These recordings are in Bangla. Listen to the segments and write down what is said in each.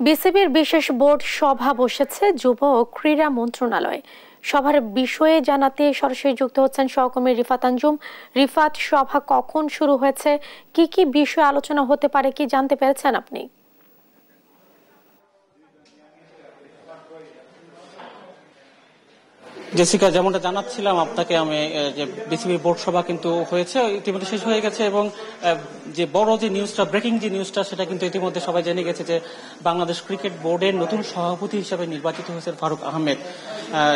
বিসিবির বিশেষ বোর্ড সভা বসেছে যুব ও ক্রীড়া মন্ত্রণালয়ে। সভার বিষয়ে জানাতে সরাসরি যুক্ত হচ্ছেন সহকর্মী রিফাত আঞ্জুম। রিফাত, সভা কখন শুরু হয়েছে, কি কি বিষয় আলোচনা হতে পারে, কি জানতে পেরেছেন আপনি? জেসিকা, যেমনটা জানাচ্ছিলাম আপনাকে আমি, যে বিসিবির বোর্ড সভা কিন্তু হয়েছে, ইতিমধ্যে শেষ হয়ে গেছে এবং যে বড় যে নিউজটা, ব্রেকিং যে নিউজটা, সেটা কিন্তু ইতিমধ্যে সবাই জেনে গেছে যে বাংলাদেশ ক্রিকেট বোর্ডের নতুন সভাপতি হিসেবে নির্বাচিত হয়েছে ফারুক আহমেদ।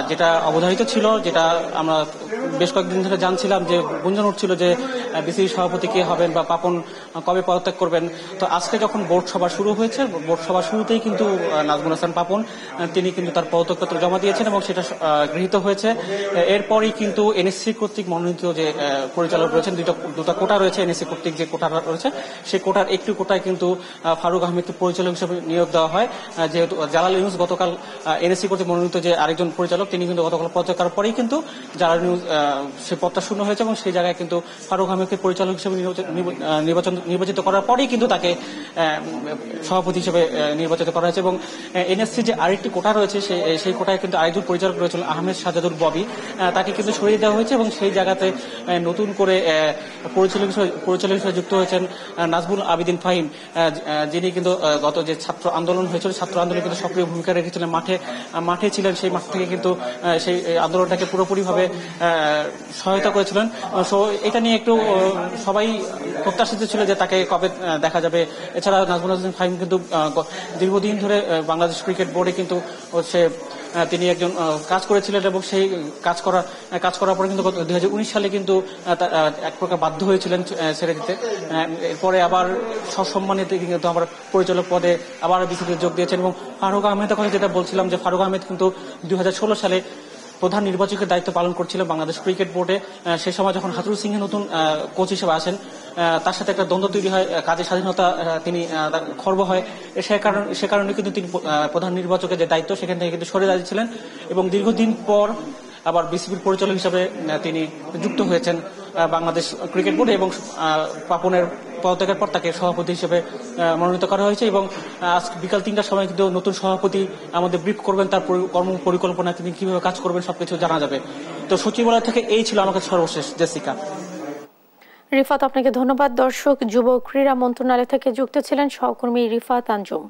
যেটা অবধারিত ছিল, যেটা আমরা বেশ কয়েকদিন ধরে জানছিলাম, যে গুঞ্জন উঠছিল যে বিসিবি সভাপতি কে হবেন বা পাপন কবে পদত্যাগ করবেন। তো আজকে যখন বোর্ড সভা শুরু হয়েছে, বোর্ড সভা শুরুতেই কিন্তু নাজমুল হাসান পাপন তিনি কিন্তু তার পদত্যাগপত্র জমা দিয়েছেন এবং সেটা গৃহীত হয়েছে। এরপরই কিন্তু এনএসসি কর্তৃক মনোনীত যে পরিচালক রয়েছেন, দুটা কোটা রয়েছে, এনএসসি কর্তৃক যে কোটা রয়েছে, সেই কোটার একটি কোটায় কিন্তু ফারুক আহমেদকে পরিচালক হিসেবে নিয়োগ দেওয়া হয়। যেহেতু জালাল ইউনুস গতকাল এনএসসি কর্তৃক মনোনীত যে আরেকজন পরিচালক, তিনি কিন্তু গতকাল পদত্যাগ করার পরেই কিন্তু জালাল ইউনুস সে পদটা শূন্য হয়েছে এবং সেই জায়গায় কিন্তু ফারুক আহমেদকে পরিচালক হিসেবে নির্বাচিত করার পরেই কিন্তু তাকে সভাপতি হিসেবে নির্বাচিত করা হয়েছে। এবং এনএসসি যে আরেকটি কোটা রয়েছে, সেই কোটায় কিন্তু আরেকজন পরিচালক রয়েছেন আহমেদ সাজাদুর ববি, তাকে কিন্তু সরিয়ে দেওয়া হয়েছে এবং সেই জায়গাতে নতুন করে পরিচালক হিসেবে যুক্ত হয়েছেন নাজমুল আবিদিন ফাহিম, যিনি কিন্তু গত যে ছাত্র আন্দোলন হয়েছিল, ছাত্র আন্দোলনে কিন্তু সক্রিয় ভূমিকা রেখেছিলেন, মাঠে ছিলেন, সেই মাঠ থেকে কিন্তু সেই আন্দোলনটাকে পুরোপুরিভাবে সহায়তা করেছিলেন। সো এটা নিয়ে একটু সবাই প্রত্যাশিত ছিল যে তাকে কবে দেখা যাবে। এছাড়া নাজমুল হাসান ফাহিম কিন্তু দীর্ঘদিন ধরে বাংলাদেশ ক্রিকেট বোর্ডে কিন্তু তিনি একজন কাজ করেছিলেন এবং সেই কাজ করার পরে কিন্তু 2019 সালে কিন্তু এক প্রকার বাধ্য হয়েছিলেন ছেড়ে দিতে। এরপরে আবার সসম্মানে তিনি কিন্তু আবার পরিচালক পদে আবার বিসিবিতে যোগ দিয়েছেন। এবং ফারুক আহমেদের কথা যেটা বলছিলাম, যে ফারুক আহমেদ কিন্তু 2016 সালে প্রধান নির্বাচকের দায়িত্ব পালন করছিলেন বাংলাদেশ ক্রিকেট বোর্ডে। সেই সময় যখন হাতুরু সিংহে নতুন কোচ হিসেবে আসেন, তার সাথে একটা দ্বন্দ্ব তৈরি হয়, কাজের স্বাধীনতা তিনি খর্ব হয়। সে কারণে কিন্তু তিনি প্রধান নির্বাচকের যে দায়িত্ব, সেখান থেকে কিন্তু সরে দাঁড়িয়েছিলেন এবং দীর্ঘদিন পর আবার বিসিবির পরিচালক হিসেবে তিনি যুক্ত হয়েছেন বাংলাদেশ ক্রিকেট বোর্ডে এবং পাপনের পদত্যাগের পর তাকে সভাপতি হিসেবে মনোনীত করা হয়েছে। এবং আজ বিকাল 3টার সময় কিন্তু নতুন সভাপতি আমাদের ব্রিফ করবেন, তার কর্ম পরিকল্পনা তিনি কিভাবে কাজ করবেন সবকিছু জানা যাবে। তো সচিবালয় থেকে এই ছিল আমার কাছে সর্বশেষ। জেসিকা। রিফাত, আপনাকে ধন্যবাদ। দর্শক, যুব ক্রীড়া মন্ত্রণালয় থেকে যুক্ত ছিলেন সহকর্মী রিফাত আঞ্জুম।